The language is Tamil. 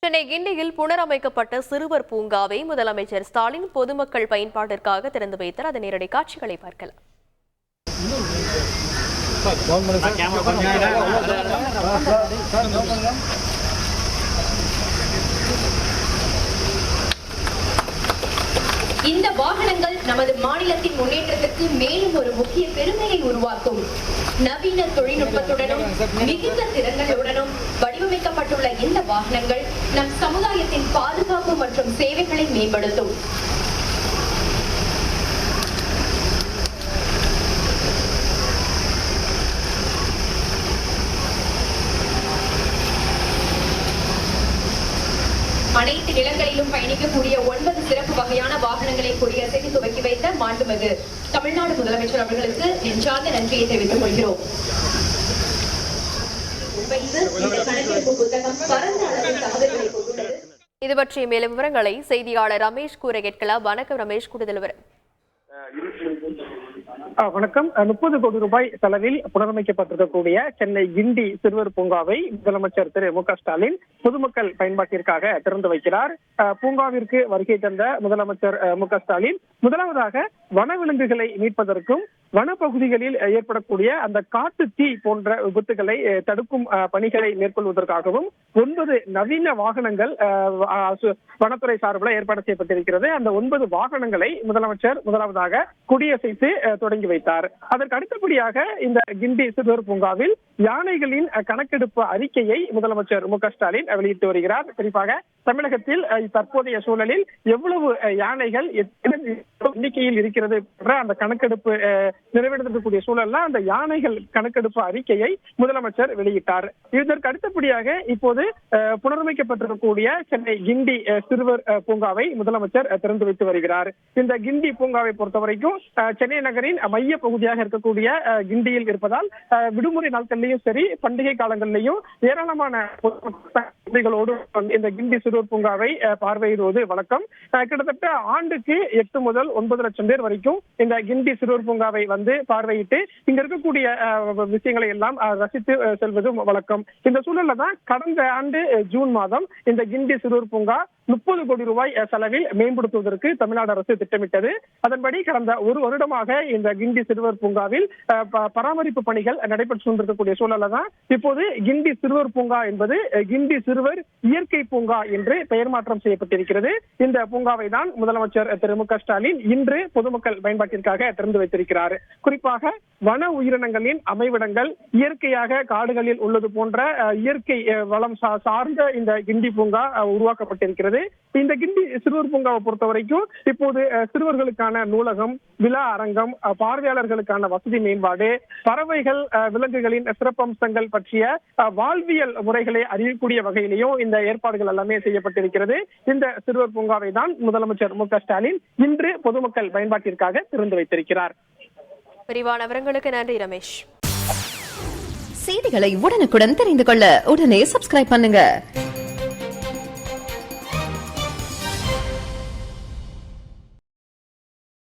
சென்னை கிண்டியில் புனரமைக்கப்பட்ட சிறுவர் பூங்காவை முதலமைச்சர் ஸ்டாலின் பொதுமக்கள் பயன்பாட்டிற்காக திறந்து வைத்தார். அதன் நேரடி காட்சிகளை பார்க்கலாம். இந்த வாகனங்கள் நமது மாநிலத்தின் முன்னேற்றத்திற்கு மேலும் ஒரு முக்கிய பெருமையை உருவாக்கும். நவீன தொழில்நுட்பத்துடனும் மிகுந்த திறன்களுடனும் வடிவமைக்கப்பட்டுள்ள இந்த வாகனங்கள் நம் சமுதாயத்தின் பாதுகாப்பு மற்றும் சேவைகளை மேம்படுத்தும். அனைத்து நிலங்களிலும் பயணிக்கக்கூடிய 9 சிறப்பு வகையான வாகனங்களை கொடியசைத்து துவக்கி வைத்த மாண்புமிகு தமிழ்நாடு முதலமைச்சர் அவர்களுக்கு நெஞ்சார்ந்த நன்றியை தெரிவித்துக் கொள்கிறோம். இது பற்றிய மேலும் விவரங்களை செய்தியாளர் ரமேஷ் கூற கேட்கலாம். வணக்கம் ரமேஷ், கூடுதல் விவரம். வணக்கம். 30 கோடி ரூபாய் செலவில் புனரமைக்கப்பட்டிருக்கக்கூடிய சென்னை கிண்டி சிறுவர் பூங்காவை முதலமைச்சர் திரு மு க ஸ்டாலின் பொதுமக்கள் பயன்பாட்டிற்காக திறந்து வைக்கிறார். பூங்காவிற்கு வருகை தந்த முதலமைச்சர் மு க ஸ்டாலின் முதலாவதாக வனவிலங்குகளை மீட்பதற்கும் வனப்பகுதிகளில் ஏற்படக்கூடிய அந்த காட்டு தீ போன்ற விபத்துகளை தடுக்கும் பணிகளை மேற்கொள்வதற்காகவும் 9 நவீன வாகனங்கள் வனத்துறை சார்பில் ஏற்பாடு செய்யப்பட்டிருக்கிறது. அந்த 9 வாகனங்களை முதலமைச்சர் முதலாவதாக கொடியசைத்து தொடங்கி வைத்தார். அதற்கு அடுத்தபடியாக இந்த கிண்டி சிறுவர் பூங்காவில் யானைகளின் கணக்கெடுப்பு அறிக்கையை முதலமைச்சர் மு க ஸ்டாலின் வெளியிட்டு வருகிறார். குறிப்பாக தமிழகத்தில் தற்போதைய சூழலில் எவ்வளவு யானைகள் எண்ணிக்கையில் இருக்கிறது என்ற அந்த கணக்கெடுப்பு நிறைவேற்றக்கூடிய சூழல்ல அந்த யானைகள் கணக்கெடுப்பு அறிக்கையை முதலமைச்சர் வெளியிட்டார். இதற்கு அடுத்தபடியாக இப்போது புனரமைக்கப்பட்டிருக்கக்கூடிய சென்னை கிண்டி சிறுவர் பூங்காவை முதலமைச்சர் திறந்து வைத்து வருகிறார். இந்த கிண்டி பூங்காவை பொறுத்தவரைக்கும் சென்னை நகரின் மைய பகுதியாக இருக்கக்கூடிய கிண்டியில் இருப்பதால் விடுமுறை நாட்களிலும் சரி பண்டிகை காலங்களிலும் ஏராளமான இந்த கிண்டி சிறுவர் பூங்காவை பார்வையிடுவது வழக்கம். கிட்டத்தட்ட ஆண்டுக்கு 8 முதல் 9 லட்சம் பேர் வரைக்கும் இந்த கிண்டி சிறுவர் பூங்காவை வந்து பார்வையிட்டு இங்க இருக்கக்கூடிய விஷயங்களை எல்லாம் ரசித்து செல்வது வழக்கம். இந்த சூழல்ல தான் கடந்த ஆண்டு ஜூன் மாதம் இந்த கிண்டி சிறுவர் பூங்கா 30 கோடி ரூபாய் செலவில் மேம்படுத்துவதற்கு தமிழ்நாடு அரசு திட்டமிட்டது. அதன்படி கடந்த 1 வருடமாக இந்த கிண்டி சிறுவர் பூங்காவில் பராமரிப்பு பணிகள் நடைபெற்று கொண்டிருக்கக்கூடிய சூழல்ல தான் இப்போது கிண்டி சிறுவர் பூங்கா என்பது கிண்டி சிறுவர் இயற்கை பூங்கா என்று பெயர் மாற்றம் செய்யப்பட்டிருக்கிறது. இந்த பூங்காவை தான் முதலமைச்சர் திரு மு க ஸ்டாலின் இன்று பொதுமக்கள் பயன்பாட்டிற்காக திறந்து வைத்திருக்கிறார். குறிப்பாக வன உயிரினங்களின் அமைவிடங்கள் இயற்கையாக காடுகளில் உள்ளது போன்ற இயற்கை வளம் சார்ந்த இந்த கிண்டி பூங்கா உருவாக்கப்பட்டிருக்கிறது. இந்த கிண்டி சிறுவர் பூங்காவை பொறுத்த வரைக்கும் இப்போது சிறுவர்களுக்கான நூலகம், விழா அரங்கம், பார்வையாளர்களுக்கான வசதி மேம்பாடு, பறவைகள் விலங்குகளின் சிறப்பம்சங்கள் பற்றிய வாழ்வியல் முறைகளை அறியக்கூடிய வகையிலேயும் இந்த ஏற்பாடுகள் எல்லாமே செய்யப்பட்டிருக்கிறது. இந்த சிறுவர் பூங்காவை தான் முதலமைச்சர் மு க ஸ்டாலின் இன்று பொதுமக்கள் பயன்பாட்டிற்காக திறந்து வைத்திருக்கிறார். விரிவான விவரங்களுக்கு நன்றி ரமேஷ். செய்திகளை உடனுக்குடன் தெரிந்து கொள்ள உடனே சப்ஸ்கிரைப் பண்ணுங்க.